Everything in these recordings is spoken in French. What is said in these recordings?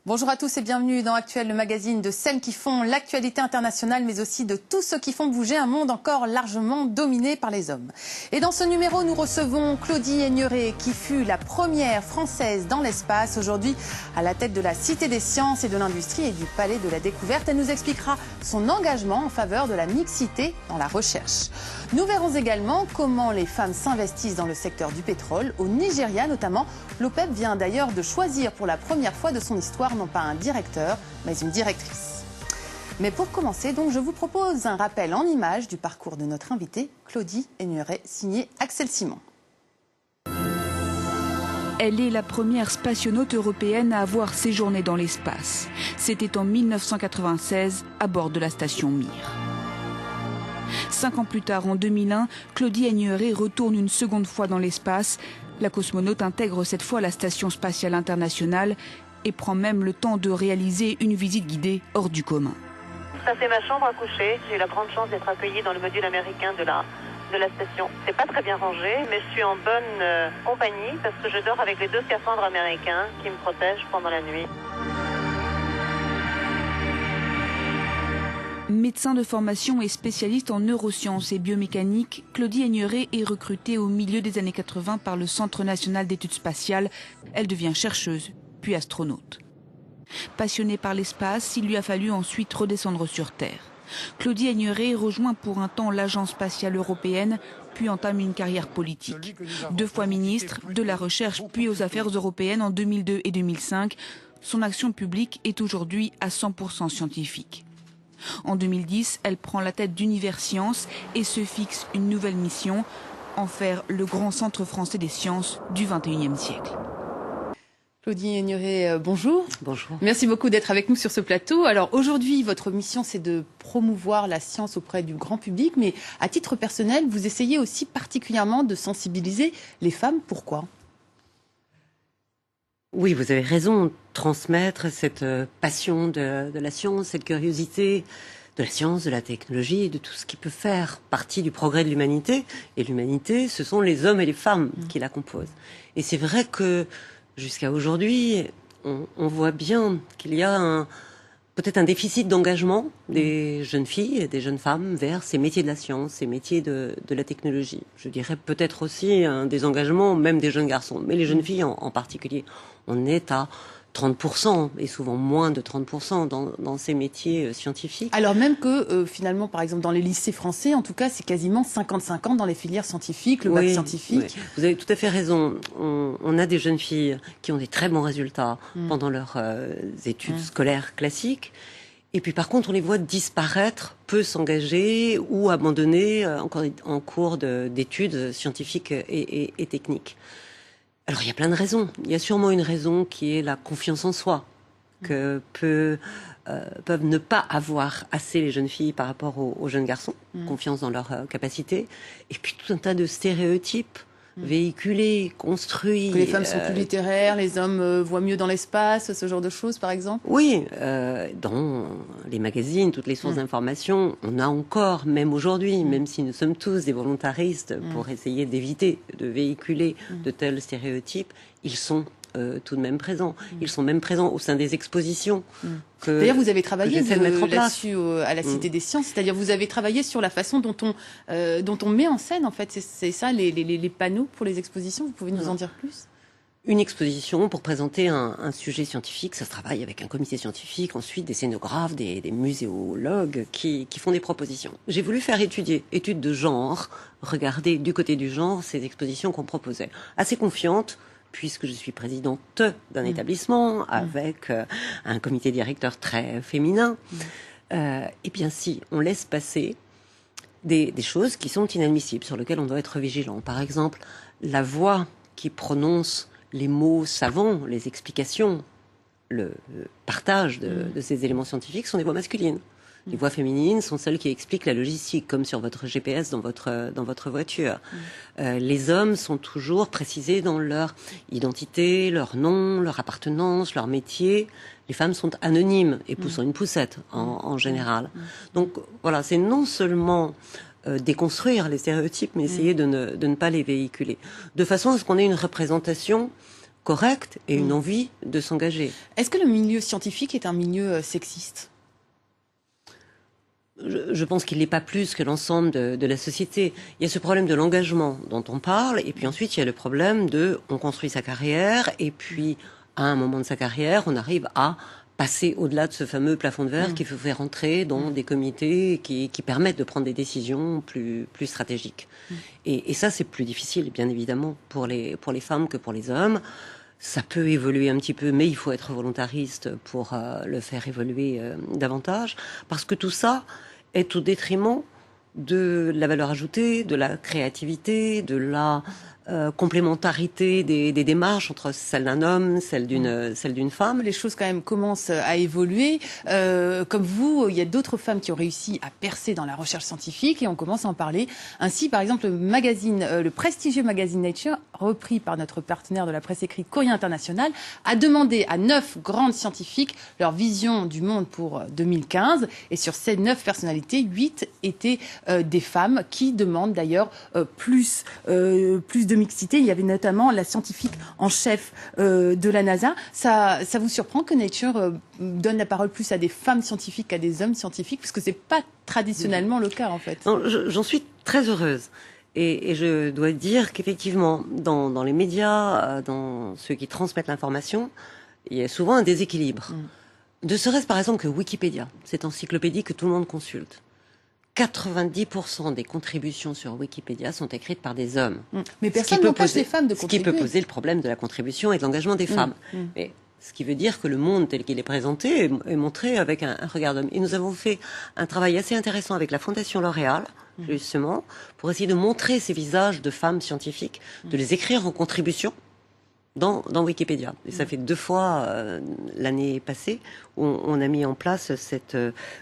Bonjour à tous et bienvenue dans Actuel, le magazine de celles qui font l'actualité internationale, mais aussi de tous ceux qui font bouger un monde encore largement dominé par les hommes. Et dans ce numéro, nous recevons Claudie Aigneret, qui fut la première Française dans l'espace, aujourd'hui à la tête de la Cité des Sciences et de l'Industrie et du Palais de la Découverte. Elle nous expliquera son engagement en faveur de la mixité dans la recherche. Nous verrons également comment les femmes s'investissent dans le secteur du pétrole. Au Nigeria notamment, l'OPEP vient d'ailleurs de choisir pour la première fois de son histoire non pas un directeur, mais une directrice. Mais pour commencer, donc, je vous propose un rappel en images du parcours de notre invitée, Claudie Aigneret, signée Axel Simon. Elle est la première spationaute européenne à avoir séjourné dans l'espace. C'était en 1996, à bord de la station Mir. 5 ans plus tard, en 2001, Claudie Aigneret retourne une seconde fois dans l'espace. La cosmonaute intègre cette fois la Station spatiale internationale et prend même le temps de réaliser une visite guidée hors du commun. Ça, c'est ma chambre à coucher. J'ai eu la grande chance d'être accueillie dans le module américain de la station. C'est pas très bien rangé, mais je suis en bonne compagnie parce que je dors avec les 2 scaphandres américains qui me protègent pendant la nuit. Médecin de formation et spécialiste en neurosciences et biomécanique, Claudie Aigneret est recrutée au milieu des années 80 par le Centre national d'études spatiales. Elle devient chercheuse, puis astronaute. Passionnée par l'espace, il lui a fallu ensuite redescendre sur Terre. Claudie Aigneret rejoint pour un temps l'Agence spatiale européenne, puis entame une carrière politique. 2 fois ministre de la Recherche, puis aux Affaires européennes en 2002 et 2005. Son action publique est aujourd'hui à 100% scientifique. En 2010, elle prend la tête d'Univers Sciences et se fixe une nouvelle mission, en faire le grand centre français des sciences du XXIe siècle. Claudie Aigneret, bonjour. Bonjour. Merci beaucoup d'être avec nous sur ce plateau. Alors aujourd'hui, votre mission, c'est de promouvoir la science auprès du grand public, mais à titre personnel, vous essayez aussi particulièrement de sensibiliser les femmes. Pourquoi ? Oui, vous avez raison, transmettre cette passion de la science, cette curiosité de la science, de la technologie, de tout ce qui peut faire partie du progrès de l'humanité. Et l'humanité, ce sont les hommes et les femmes qui la composent. Et c'est vrai que jusqu'à aujourd'hui, on voit bien qu'il y a peut-être un déficit d'engagement des jeunes filles et des jeunes femmes vers ces métiers de la science, ces métiers de la technologie. Je dirais peut-être aussi un désengagement même des jeunes garçons, mais les jeunes filles en particulier. On est à 30% et souvent moins de 30% dans ces métiers scientifiques. Alors même que finalement, par exemple, dans les lycées français, en tout cas, c'est quasiment 50-50 dans les filières scientifiques, le bac scientifique. Oui. Vous avez tout à fait raison. On a des jeunes filles qui ont des très bons résultats pendant leurs études scolaires classiques. Et puis par contre, on les voit disparaître, peu s'engager ou abandonner encore en cours d'études scientifiques et techniques. Alors il y a plein de raisons. Il y a sûrement une raison qui est la confiance en soi que peuvent ne pas avoir assez les jeunes filles par rapport aux jeunes garçons, confiance dans leurs capacités, et puis tout un tas de stéréotypes véhiculés, construits. Que les femmes sont plus littéraires, les hommes voient mieux dans l'espace, ce genre de choses par exemple. Oui, dans les magazines, toutes les sources d'information, on a encore, même aujourd'hui, même si nous sommes tous des volontaristes pour essayer d'éviter de véhiculer de tels stéréotypes, ils sont tout de même présents. Ils sont même présents au sein des expositions. D'ailleurs, vous avez travaillé là-dessus à la Cité des Sciences, c'est-à-dire vous avez travaillé sur la façon dont on met en scène, en fait, c'est ça, les panneaux pour les expositions. Vous pouvez nous en dire plus ? Une exposition pour présenter un sujet scientifique, ça se travaille avec un comité scientifique, ensuite des scénographes, des muséologues qui font des propositions. J'ai voulu faire étude de genre, regarder du côté du genre ces expositions qu'on proposait. Assez confiante, puisque je suis présidente d'un établissement avec un comité directeur très féminin, eh bien si on laisse passer des choses qui sont inadmissibles, sur lesquelles on doit être vigilant. Par exemple, la voix qui prononce les mots savants, les explications, le partage de ces éléments scientifiques sont des voix masculines. Les voix féminines sont celles qui expliquent la logistique, comme sur votre GPS dans votre voiture. Les hommes sont toujours précisés dans leur identité, leur nom, leur appartenance, leur métier. Les femmes sont anonymes et poussant une poussette en général. Donc voilà, c'est non seulement déconstruire les stéréotypes, mais essayer de ne pas les véhiculer. De façon à ce qu'on ait une représentation correcte et une envie de s'engager. Est-ce que le milieu scientifique est un milieu sexiste ? Je pense qu'il n'est pas plus que l'ensemble de la société. Il y a ce problème de l'engagement dont on parle, et puis ensuite il y a le problème on construit sa carrière, et puis à un moment de sa carrière, on arrive à passer au-delà de ce fameux plafond de verre qu'il faut faire entrer dans des comités qui permettent de prendre des décisions plus stratégiques. Et ça, c'est plus difficile, bien évidemment, pour les femmes que pour les hommes. Ça peut évoluer un petit peu, mais il faut être volontariste pour le faire évoluer davantage, parce que tout ça est au détriment de la valeur ajoutée, de la créativité, de la complémentarité des démarches entre celle d'un homme, celle d'une femme. Les choses quand même commencent à évoluer. Comme vous, il y a d'autres femmes qui ont réussi à percer dans la recherche scientifique et on commence à en parler. Ainsi, par exemple, le prestigieux magazine Nature, repris par notre partenaire de la presse écrite Courrier International, a demandé à 9 grandes scientifiques leur vision du monde pour 2015. Et sur ces 9 personnalités, 8 étaient des femmes qui demandent d'ailleurs plus de mixité. Il y avait notamment la scientifique en chef de la NASA. Ça vous surprend que Nature donne la parole plus à des femmes scientifiques qu'à des hommes scientifiques, parce que c'est pas traditionnellement le cas en fait. J'en suis très heureuse. Et je dois dire qu'effectivement, dans les médias, dans ceux qui transmettent l'information, il y a souvent un déséquilibre. Ne serait-ce par exemple que Wikipédia, cette encyclopédie que tout le monde consulte. 90% des contributions sur Wikipédia sont écrites par des hommes. Mais personne n'empêche les femmes de contribuer. Ce qui peut poser le problème de la contribution et de l'engagement des femmes. Mais ce qui veut dire que le monde tel qu'il est présenté est montré avec un regard d'homme. Et nous avons fait un travail assez intéressant avec la Fondation L'Oréal, justement, pour essayer de montrer ces visages de femmes scientifiques, de les écrire en contribution dans Wikipédia. Et ça fait 2 fois l'année passée où on a mis en place cette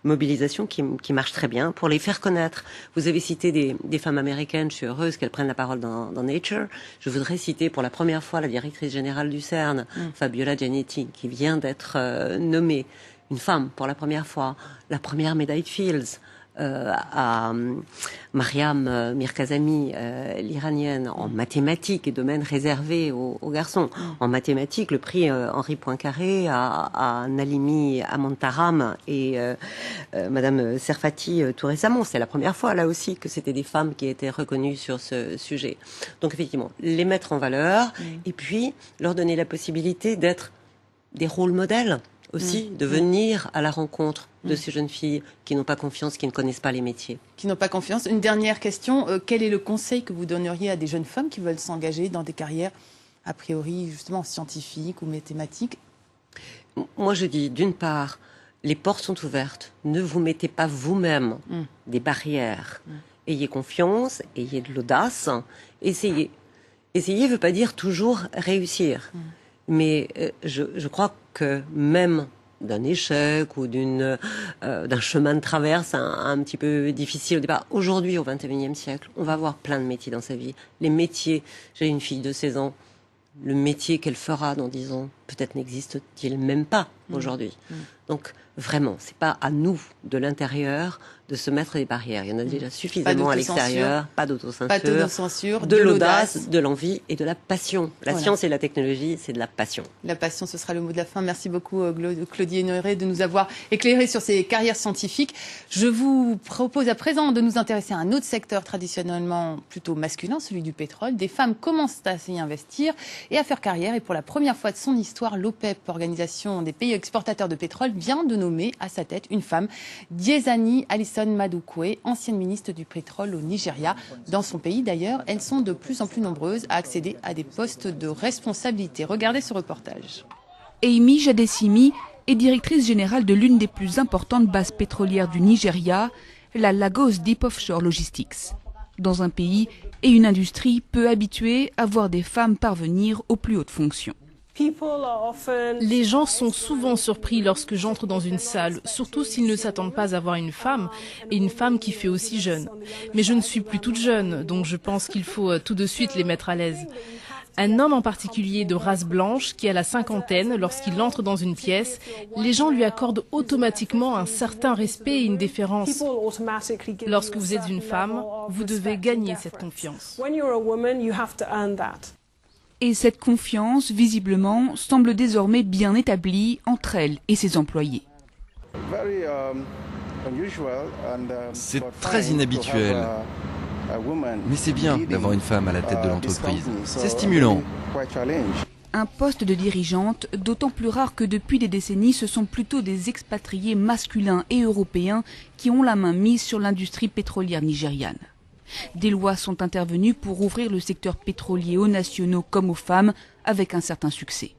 mobilisation qui marche très bien pour les faire connaître. Vous avez cité des femmes américaines, je suis heureuse qu'elles prennent la parole dans Nature. Je voudrais citer pour la première fois la directrice générale du CERN, Fabiola Giannetti, qui vient d'être nommée une femme pour la première fois, la première médaille Fields. À Mariam Mirkazemi, l'iranienne, en mathématiques et domaine réservé aux garçons. En mathématiques, le prix Henri Poincaré à Nalimi Amantaram et Madame Serfati tout récemment. C'est la première fois, là aussi, que c'était des femmes qui étaient reconnues sur ce sujet. Donc, effectivement, les mettre en valeur et puis leur donner la possibilité d'être des rôles modèles aussi, de venir à la rencontre de ces jeunes filles qui n'ont pas confiance, qui ne connaissent pas les métiers. Qui n'ont pas confiance. Une dernière question, quel est le conseil que vous donneriez à des jeunes femmes qui veulent s'engager dans des carrières, a priori, justement, scientifiques ou mathématiques ? Moi, je dis, d'une part, les portes sont ouvertes. Ne vous mettez pas vous-même des barrières. Ayez confiance, ayez de l'audace, essayez. Essayer ne veut pas dire toujours réussir. Mais je crois que même d'un échec ou d'un chemin de traverse un petit peu difficile au départ, aujourd'hui, au XXIe siècle, on va avoir plein de métiers dans sa vie. Les métiers, j'ai une fille de 16 ans, le métier qu'elle fera dans 10 ans, peut-être n'existe-t-il même pas aujourd'hui. Donc, vraiment, c'est pas à nous, de l'intérieur, de se mettre des barrières. Il y en a déjà suffisamment à l'extérieur. Pas d'autocensure. De l'audace, de l'envie et de la passion. La science et la technologie, c'est de la passion. La passion, ce sera le mot de la fin. Merci beaucoup, Claudie Hénieré, de nous avoir éclairé sur ces carrières scientifiques. Je vous propose à présent de nous intéresser à un autre secteur traditionnellement plutôt masculin, celui du pétrole. Des femmes commencent à s'y investir et à faire carrière. Et pour la première fois de son histoire, l'OPEP, Organisation des pays exportateurs de pétrole, vient de nommer à sa tête une femme, Diezani Alison Madukwe, ancienne ministre du pétrole au Nigeria. Dans son pays d'ailleurs, elles sont de plus en plus nombreuses à accéder à des postes de responsabilité. Regardez ce reportage. Amy Jadesimi est directrice générale de l'une des plus importantes bases pétrolières du Nigeria, la Lagos Deep Offshore Logistics. Dans un pays et une industrie peu habitués à voir des femmes parvenir aux plus hautes fonctions. Les gens sont souvent surpris lorsque j'entre dans une salle, surtout s'ils ne s'attendent pas à voir une femme, et une femme qui fait aussi jeune. Mais je ne suis plus toute jeune, donc je pense qu'il faut tout de suite les mettre à l'aise. Un homme en particulier de race blanche qui a la cinquantaine, lorsqu'il entre dans une pièce, les gens lui accordent automatiquement un certain respect et une déférence. Lorsque vous êtes une femme, vous devez gagner cette confiance. Et cette confiance, visiblement, semble désormais bien établie entre elle et ses employés. C'est très inhabituel, mais c'est bien d'avoir une femme à la tête de l'entreprise. C'est stimulant. Un poste de dirigeante, d'autant plus rare que depuis des décennies, ce sont plutôt des expatriés masculins et européens qui ont la main mise sur l'industrie pétrolière nigériane. Des lois sont intervenues pour ouvrir le secteur pétrolier aux nationaux comme aux femmes, avec un certain succès.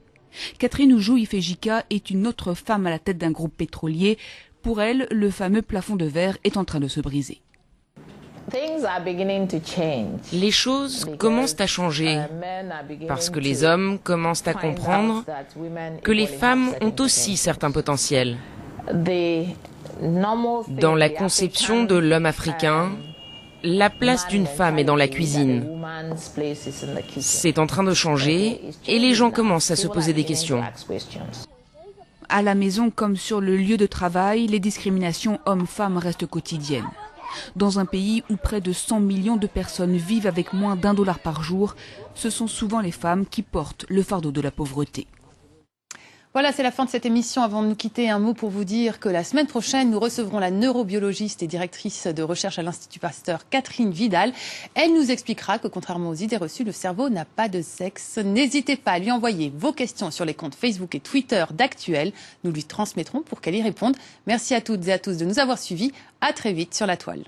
Catherine Uju-Ifejika est une autre femme à la tête d'un groupe pétrolier. Pour elle, le fameux plafond de verre est en train de se briser. Les choses commencent à changer parce que les hommes commencent à comprendre que les femmes ont aussi certains potentiels. Dans la conception de l'homme africain, la place d'une femme est dans la cuisine. C'est en train de changer et les gens commencent à se poser des questions. À la maison comme sur le lieu de travail, les discriminations hommes-femmes restent quotidiennes. Dans un pays où près de 100 millions de personnes vivent avec moins d'$1 par jour, ce sont souvent les femmes qui portent le fardeau de la pauvreté. Voilà, c'est la fin de cette émission. Avant de nous quitter, un mot pour vous dire que la semaine prochaine, nous recevrons la neurobiologiste et directrice de recherche à l'Institut Pasteur, Catherine Vidal. Elle nous expliquera que, contrairement aux idées reçues, le cerveau n'a pas de sexe. N'hésitez pas à lui envoyer vos questions sur les comptes Facebook et Twitter d'Actuel. Nous lui transmettrons pour qu'elle y réponde. Merci à toutes et à tous de nous avoir suivis. À très vite sur la toile.